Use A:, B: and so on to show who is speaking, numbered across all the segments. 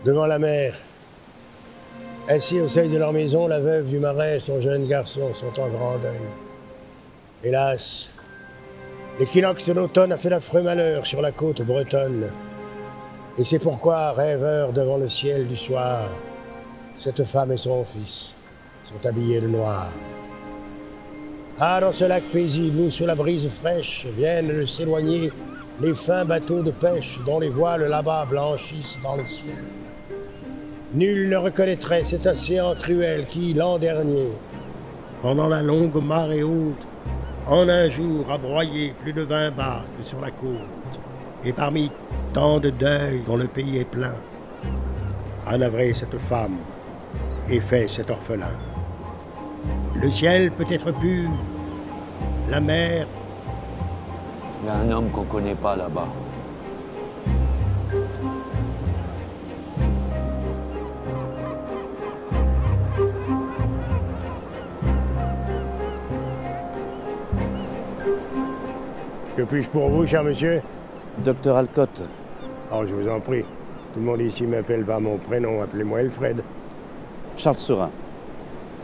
A: devant la mer. Ainsi, au seuil de leur maison, la veuve du marin et son jeune garçon sont en grand deuil. Hélas, l'équinoxe d'automne a fait l'affreux malheur sur la côte bretonne. Et c'est pourquoi, rêveurs devant le ciel du soir, cette femme et son fils sont habillés de noir. Ah, dans ce lac paisible où, sous la brise fraîche, viennent de s'éloigner les fins bateaux de pêche dont les voiles là-bas blanchissent dans le ciel. Nul ne reconnaîtrait cet océan cruel qui, l'an dernier, pendant la longue marée haute, en un jour a broyé plus de 20 barques sur la côte. Et parmi tant de deuils dont le pays est plein, a navré cette femme et fait cet orphelin. Le ciel peut être pur, la mer.
B: Il y a un homme qu'on connaît pas là-bas.
A: Que puis-je pour vous, cher monsieur?
B: Docteur Alcott.
A: Oh, je vous en prie. Tout le monde ici m'appelle par mon prénom. Appelez-moi Elfred.
B: Charles Serin,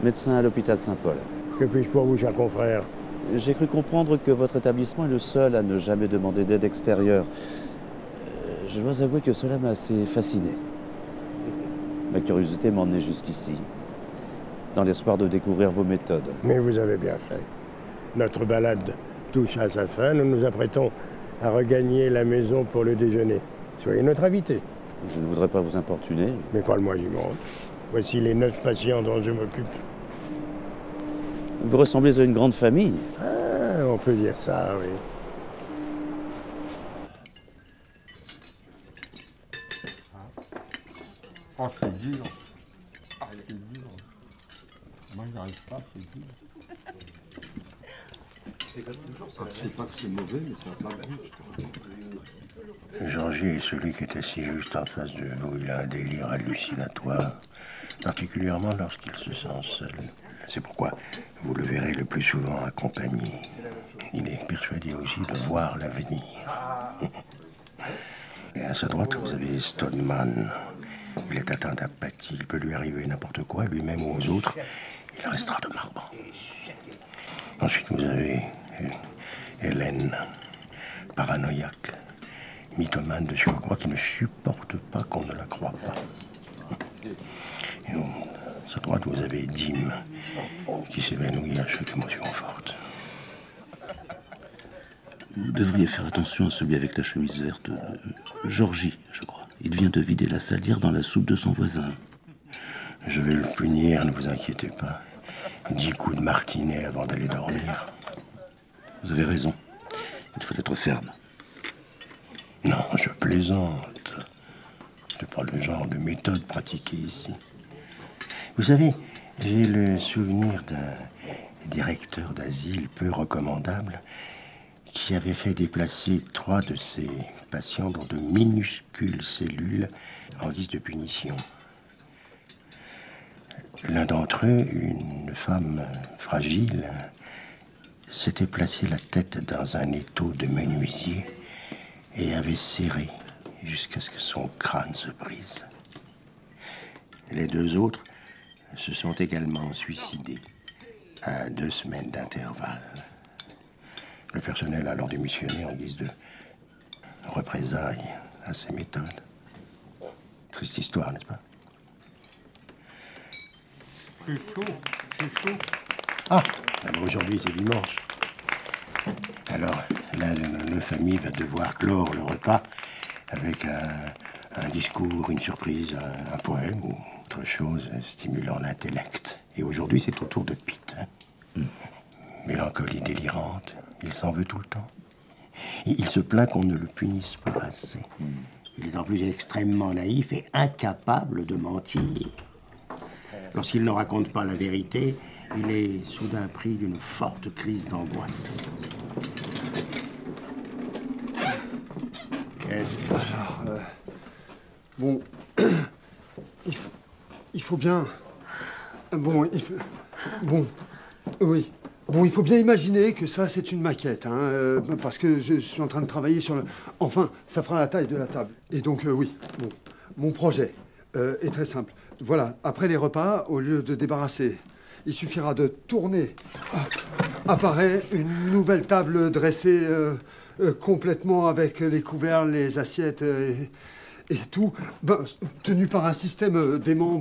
B: médecin à l'hôpital Saint-Paul.
A: Que puis-je pour vous, cher confrère?
B: J'ai cru comprendre que votre établissement est le seul à ne jamais demander d'aide extérieure. Je dois avouer que cela m'a assez fasciné. Ma curiosité m'a emmené jusqu'ici, dans l'espoir de découvrir vos méthodes.
A: Mais vous avez bien fait. Notre balade touche à sa fin. Nous nous apprêtons à regagner la maison pour le déjeuner. Soyez notre invité.
B: Je ne voudrais pas vous importuner.
A: Mais pas le moins du monde. Voici les 9 patients dont je m'occupe.
B: Vous ressemblez à une grande famille.
A: Ah, on peut dire ça, oui.
C: Oh, c'est dur. Ah, c'est dur. Moi, je n'arrive pas, c'est dur. C'est pas que c'est mauvais, mais ça va pas bien.
A: Georgie est celui qui est assis juste en face de vous. Il a un délire hallucinatoire, particulièrement lorsqu'il se sent seul. C'est pourquoi vous le verrez le plus souvent accompagné. Il est persuadé aussi de voir l'avenir. Et à sa droite, vous avez Stoneman. Il est atteint d'apathie. Il peut lui arriver n'importe quoi, lui-même ou aux autres. Il restera de marbre. Ensuite, vous avez Hélène, paranoïaque, mythomane de surcroît, qui ne supporte pas qu'on ne la croie pas. Et à sa droite, vous avez Dim, qui s'évanouit à chaque émotion forte.
D: Vous devriez faire attention à celui avec la chemise verte. Georgie, je crois. Il vient de vider la salière dans la soupe de son voisin.
A: Je vais le punir, ne vous inquiétez pas. 10 coups de martinet avant d'aller dormir.
D: Vous avez raison. Il faut être ferme.
A: Non, je plaisante. C'est pas le genre de méthode pratiquée ici. Vous savez, j'ai le souvenir d'un directeur d'asile peu recommandable qui avait fait déplacer 3 de ses patients dans de minuscules cellules en guise de punition. L'un d'entre eux, une femme fragile, s'était placé la tête dans un étau de menuisier et avait serré jusqu'à ce que son crâne se brise. Les 2 autres se sont également suicidés à 2 semaines d'intervalle. Le personnel a alors démissionné en guise de représailles à ces méthodes. Triste histoire, n'est-ce pas?
C: C'est chaud, c'est chaud.
A: Ah, aujourd'hui c'est dimanche. Alors, l'un de nos familles va devoir clore le repas avec un discours, une surprise, un poème ou autre chose stimulant l'intellect. Et aujourd'hui, c'est au tour de Pete. Mélancolie délirante, il s'en veut tout le temps. Et il se plaint qu'on ne le punisse pas assez. Il est en plus extrêmement naïf et incapable de mentir. Lorsqu'il ne raconte pas la vérité, il est soudain pris d'une forte crise d'angoisse. Qu'est-ce que...
E: Alors, bon, il faut bien... Bon, oui. Bon, il faut bien imaginer que ça, c'est une maquette, hein, parce que je suis en train de travailler sur le... Enfin, ça fera la taille de la table. Et donc, oui, bon, mon projet. est très simple. Voilà, après les repas, au lieu de débarrasser, il suffira de tourner. Apparaît une nouvelle table dressée complètement avec les couverts, les assiettes et tout, tenu par un système d'aimants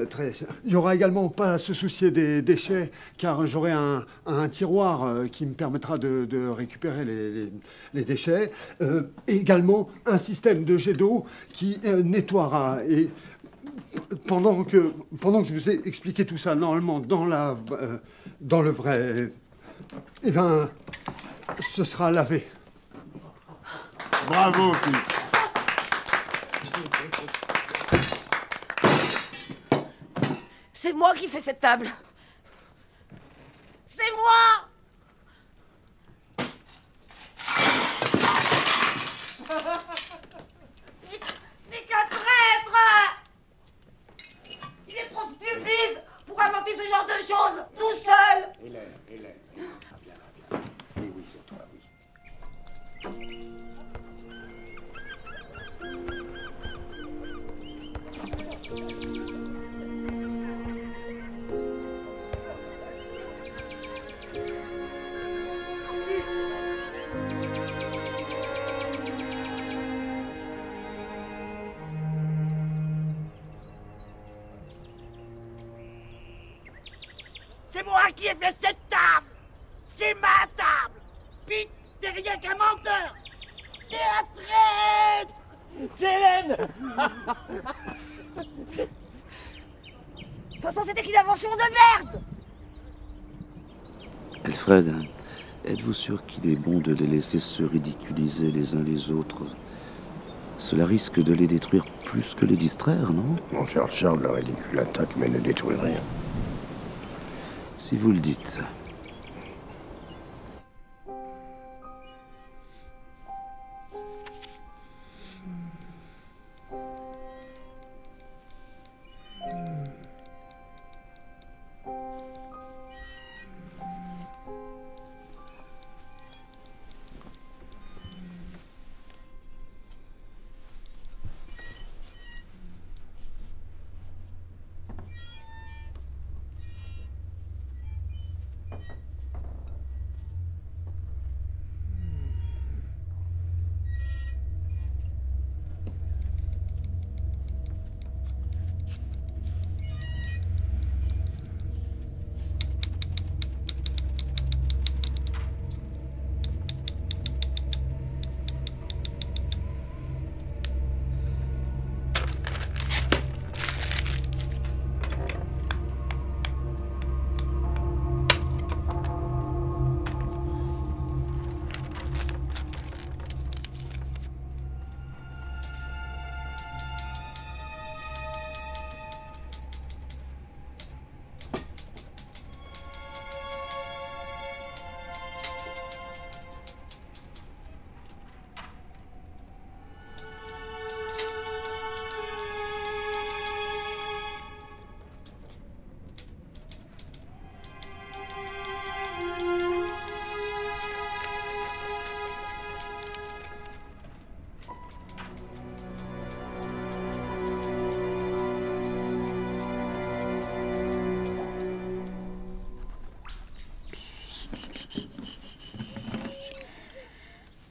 E: très... Il n'y aura également pas à se soucier des déchets, car j'aurai un tiroir qui me permettra de récupérer les déchets. Également un système de jet d'eau qui nettoiera. Et pendant que je vous ai expliqué tout ça, normalement, dans le vrai, eh bien, ce sera lavé.
C: Bravo, Pete.
F: C'est moi qui fais cette table. C'est moi. Mais qu'un traître! Il est trop stupide pour inventer ce genre de choses tout seul.
A: Hélène, viens. Oui, c'est toi, oui.
F: C'est moi qui ai fait cette table. C'est ma table. Pete, t'es rien qu'un menteur. T'es un traître. C'est Hélène. De toute façon, c'était qu'une invention de merde.
D: Alfred, êtes-vous sûr qu'il est bon de les laisser se ridiculiser les uns les autres? Cela risque de les détruire plus que les distraire, non?
A: Mon cher Charles, la ridicule attaque, mais ne détruit rien.
D: Si vous le dites.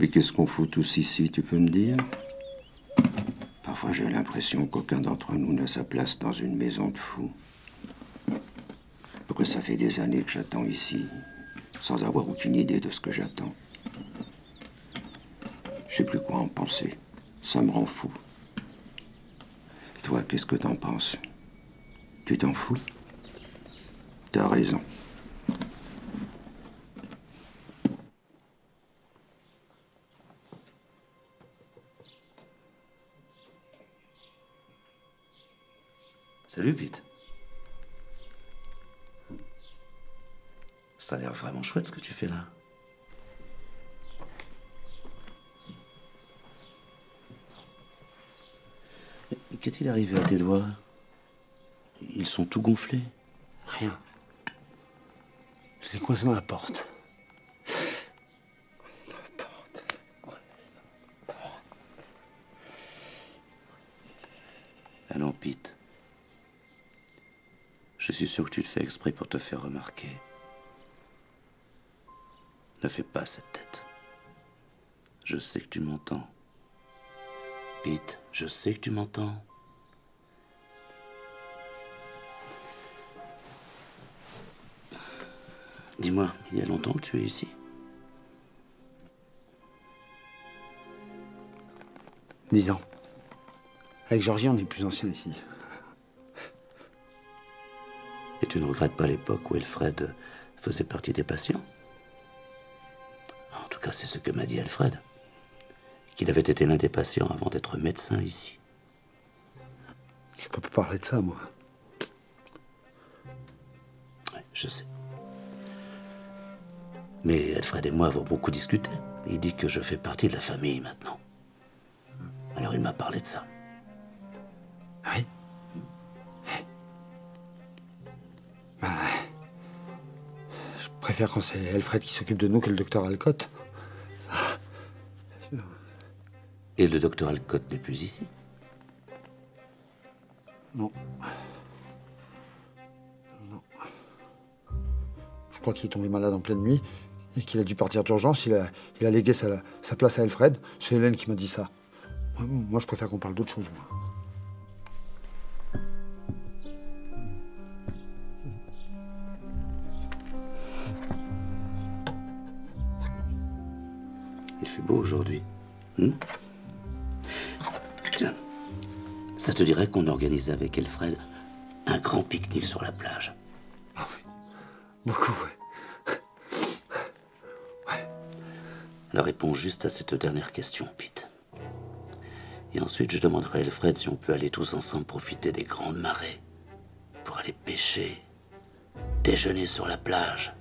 G: Mais qu'est-ce qu'on fout tous ici, tu peux me dire? Parfois j'ai l'impression qu'aucun d'entre nous n'a sa place dans une maison de fous. Parce que ça fait des années que j'attends ici, sans avoir aucune idée de ce que j'attends. Je sais plus quoi en penser. Ça me rend fou. Et toi, qu'est-ce que t'en penses? Tu t'en fous? T'as raison.
D: Salut, Pete. Ça a l'air vraiment chouette ce que tu fais là. Mais qu'est-il arrivé à tes doigts? Ils sont tout gonflés.
E: Rien. Je les coincé dans la porte.
D: Allons, Pete. Je suis sûr que tu le fais exprès pour te faire remarquer. Ne fais pas cette tête. Je sais que tu m'entends. Pete, je sais que tu m'entends. Dis-moi, il y a longtemps que tu es ici?
E: 10 ans. Avec Georgie, on est plus anciens ici.
D: Et tu ne regrettes pas l'époque où Alfred faisait partie des patients? En tout cas, c'est ce que m'a dit Alfred. Qu'il avait été l'un des patients avant d'être médecin ici.
E: Je peux pas parler de ça, moi.
D: Oui, je sais. Mais Alfred et moi avons beaucoup discuté. Il dit que je fais partie de la famille maintenant. Alors il m'a parlé de ça.
E: Oui. Bah, je préfère quand c'est Alfred qui s'occupe de nous que le docteur Alcott. Ça, c'est sûr.
D: Et le docteur Alcott n'est plus ici?
E: Non. Non. Je crois qu'il est tombé malade en pleine nuit et qu'il a dû partir d'urgence. Il a légué sa place à Alfred. C'est Hélène qui m'a dit ça. Moi, je préfère qu'on parle d'autre chose, moi.
D: Il fait beau aujourd'hui. Tiens, ça te dirait qu'on organise avec Alfred un grand pique-nique sur la plage?
E: Ah oui, beaucoup, ouais.
D: Alors réponds juste à cette dernière question, Pete. Et ensuite, je demanderai à Alfred si on peut aller tous ensemble profiter des grandes marées pour aller pêcher, déjeuner sur la plage.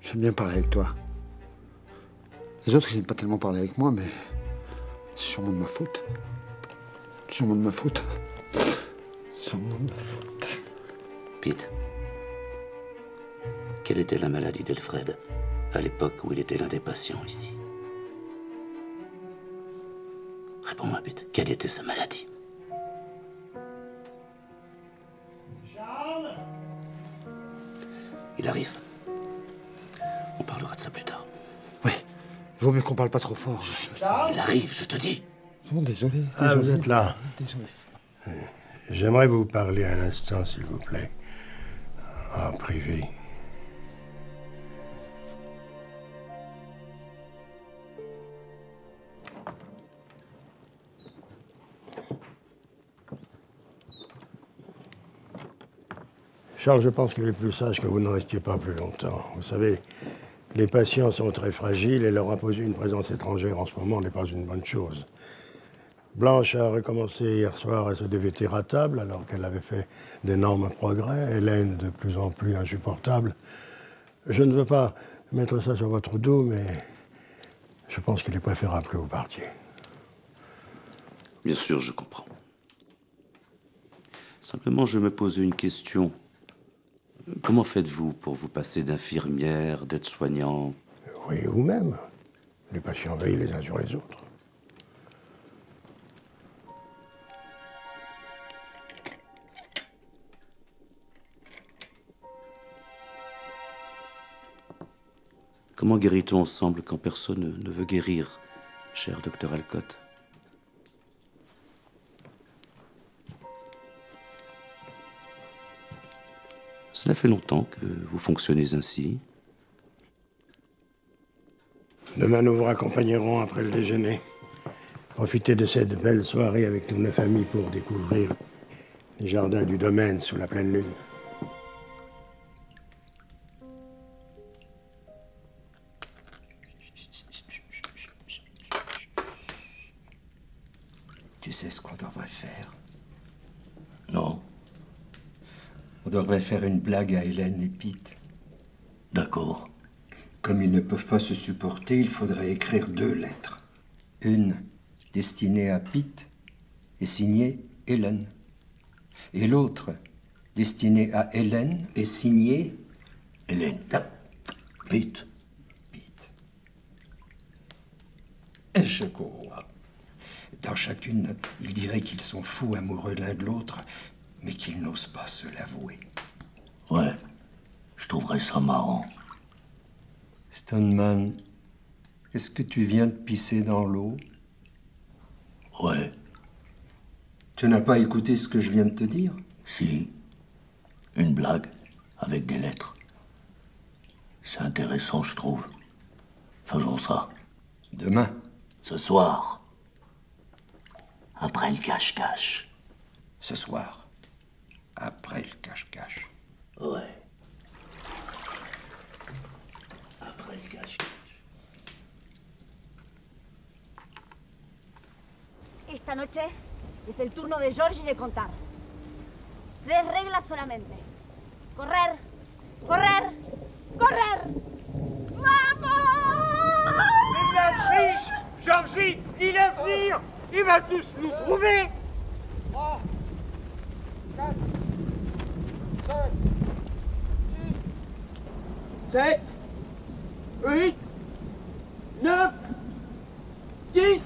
E: J'aime bien parler avec toi. Les autres, ils n'aiment pas tellement parler avec moi, mais c'est sûrement de ma faute. Sûrement de ma faute. Sûrement de ma faute.
D: Pete, quelle était la maladie d'Alfred à l'époque où il était l'un des patients ici? Réponds-moi, Pete, quelle était sa maladie?
A: Charles?
D: Il arrive. On parlera de ça plus tard.
E: Oui, il vaut mieux qu'on parle pas trop fort.
A: Charles?
D: Il arrive, je te dis.
E: Non, désolé.
A: Ah,
E: désolé.
A: vous êtes là.
E: Désolé.
A: J'aimerais vous parler un instant, s'il vous plaît. En privé. Charles, je pense qu'il est plus sage que vous ne restiez pas plus longtemps. Vous savez, les patients sont très fragiles et leur imposer une présence étrangère en ce moment n'est pas une bonne chose. Blanche a recommencé hier soir à se dévêtir à table alors qu'elle avait fait d'énormes progrès. Hélène, de plus en plus insupportable. Je ne veux pas mettre ça sur votre dos, mais je pense qu'il est préférable que vous partiez.
D: Bien sûr, je comprends. Simplement, je me posais une question. Comment faites-vous pour vous passer d'infirmière, d'aide-soignant?
A: Oui, vous-même. Les patients veillent les uns sur les autres.
D: Comment guérit-on ensemble quand personne ne veut guérir, cher docteur Alcott? Cela fait longtemps que vous fonctionnez ainsi.
A: Demain, nous vous raccompagnerons après le déjeuner. Profitez de cette belle soirée avec toute nos familles pour découvrir les jardins du domaine sous la pleine lune.
G: Tu sais ce qu'on devrait faire? Non. On devrait faire une blague à Hélène et Pete.
D: D'accord.
G: Comme ils ne peuvent pas se supporter, il faudrait écrire 2 lettres. Une destinée à Pete et signée Hélène. Et l'autre destinée à Hélène et signée
D: Hélène. Pete.
G: Pete. Je crois. Dans chacune, ils diraient qu'ils sont fous amoureux l'un de l'autre, mais qu'ils n'osent pas se l'avouer.
H: Ouais, je trouverais ça marrant.
G: Stoneman, est-ce que tu viens de pisser dans l'eau?
H: Ouais.
G: Tu n'as pas écouté ce que je viens de te dire?
H: Si. Une blague avec des lettres. C'est intéressant, je trouve. Faisons ça.
G: Demain?
H: Ce soir. Après le cache-cache.
G: Ce soir. Après le cache-cache.
H: Ouais. Après le cache-cache.
I: Esta noche es el turno de George y de contar. 3 reglas solamente. Correr, correr, correr. ¡Vamos!
F: C'est bien fiche! Georgie, il est venir! Il va tous nous trouver!
C: 3, 4, 5, 6,
F: 7, 8, 9, 10.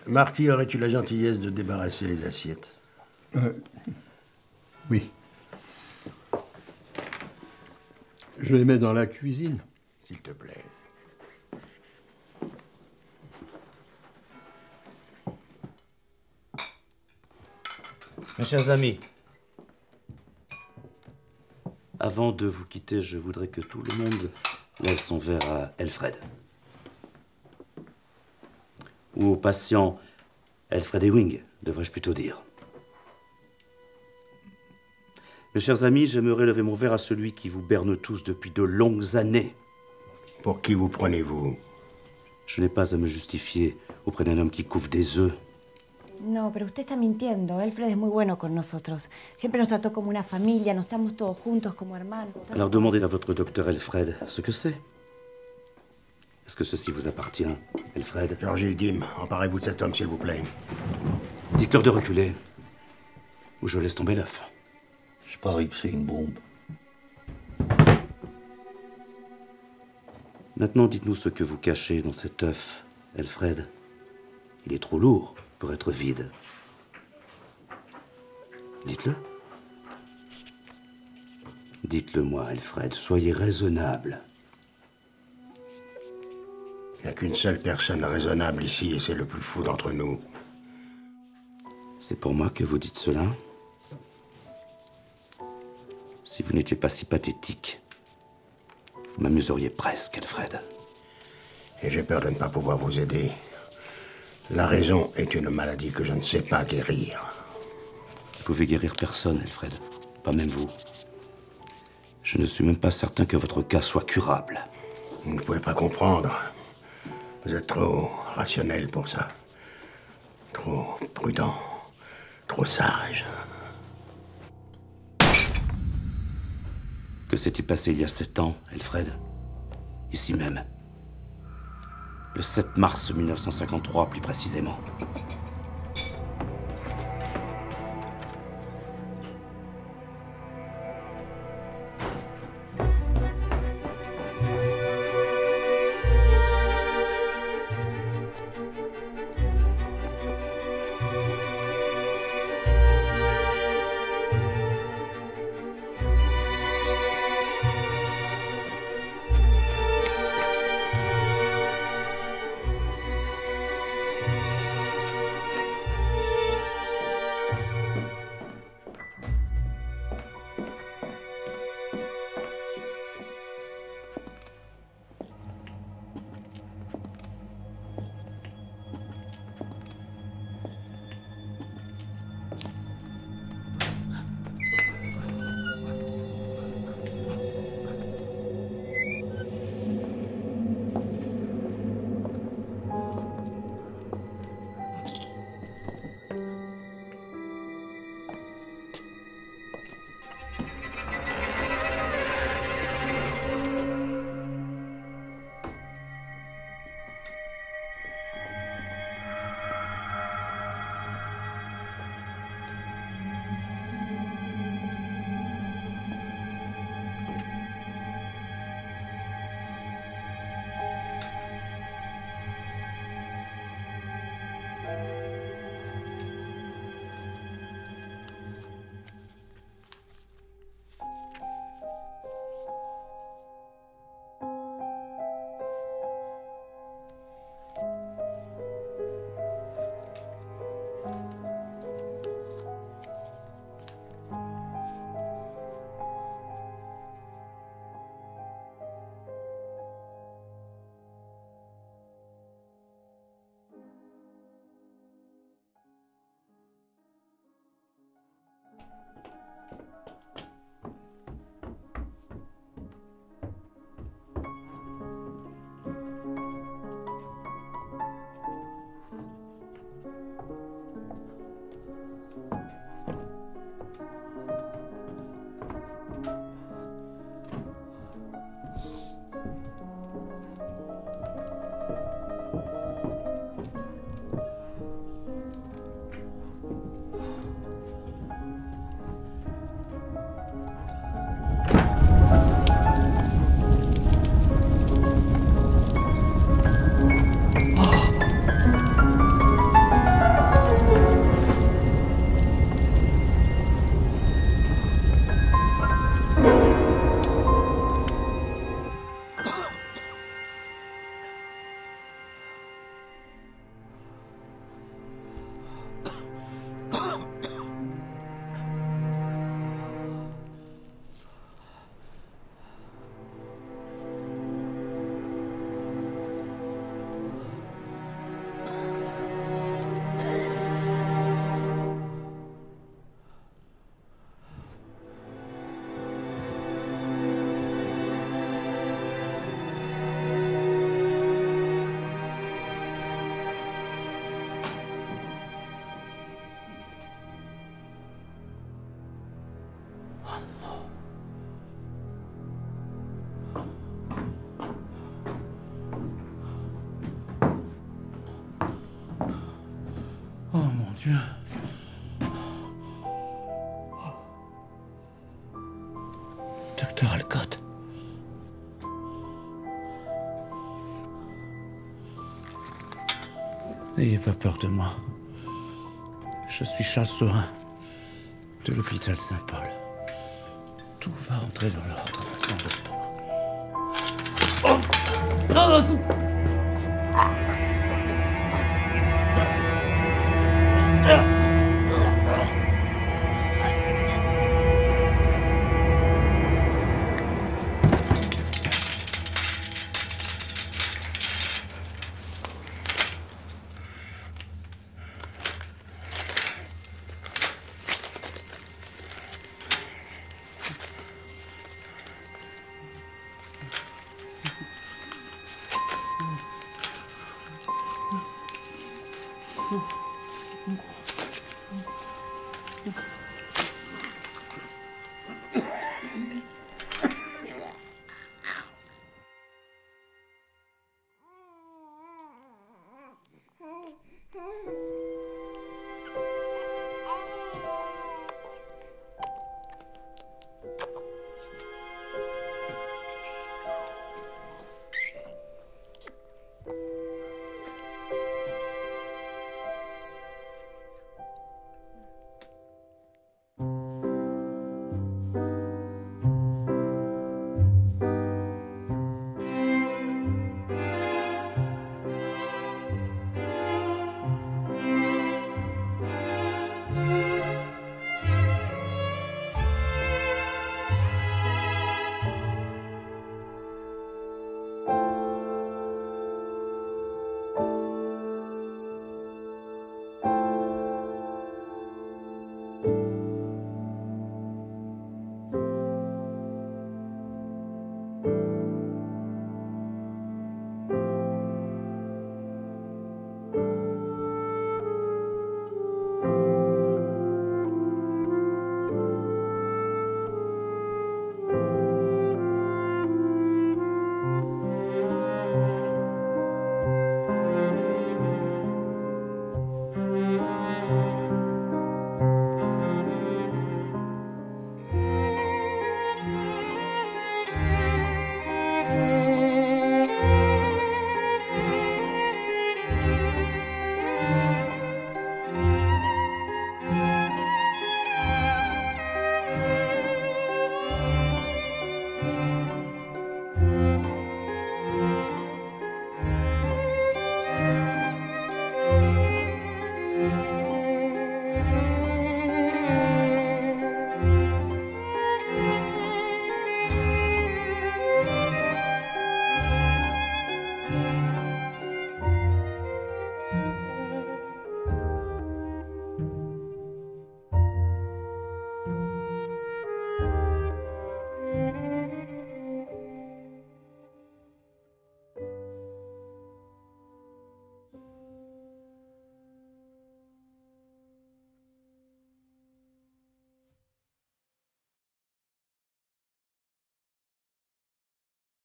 A: Marty, aurais-tu la gentillesse de débarrasser les assiettes?
C: Oui. Je les mets dans la cuisine.
A: S'il te plaît.
B: Mes chers amis, avant de vous quitter, je voudrais que tout le monde lève son verre à Alfred.
D: Ou au patient Alfred Ewing, devrais-je plutôt dire. Mes chers amis, j'aimerais lever mon verre à celui qui vous berne tous depuis de longues années.
A: Pour qui vous prenez-vous?
D: Je n'ai pas à me justifier auprès d'un homme qui couvre des œufs.
I: No, pero usted está mintiendo. Alfred es muy bueno con nosotros. Siempre nos trató como una familia, nos estamos todos juntos como hermanos.
D: Alors demandez à votre docteur Alfred ce que c'est. Est-ce que ceci vous appartient, Alfred?
A: Georgie, Dim, emparez-vous de cet homme, s'il vous plaît.
D: Dites-leur de reculer, ou je laisse tomber l'œuf.
H: Je parie que c'est une bombe.
D: Maintenant, dites-nous ce que vous cachez dans cet œuf, Alfred. Il est trop lourd pour être vide. Dites-le. Dites-le-moi, Alfred. Soyez raisonnable.
A: Il n'y a qu'une seule personne raisonnable ici, et c'est le plus fou d'entre nous.
D: C'est pour moi que vous dites cela? Si vous n'étiez pas si pathétique, vous m'amuseriez presque, Alfred.
A: Et j'ai peur de ne pas pouvoir vous aider. La raison est une maladie que je ne sais pas guérir.
D: Vous pouvez guérir personne, Alfred. Pas même vous. Je ne suis même pas certain que votre cas soit curable.
A: Vous ne pouvez pas comprendre. Vous êtes trop rationnel pour ça. Trop prudent. Trop sage.
D: Que s'est-il passé il y a 7 ans, Alfred? Ici même. Le 7 mars 1953, plus précisément.
A: Viens. Docteur Alcott. N'ayez pas peur de moi. Je suis Charles Saurin, de l'hôpital Saint-Paul. Tout va entrer dans l'ordre dans le temps. Oh.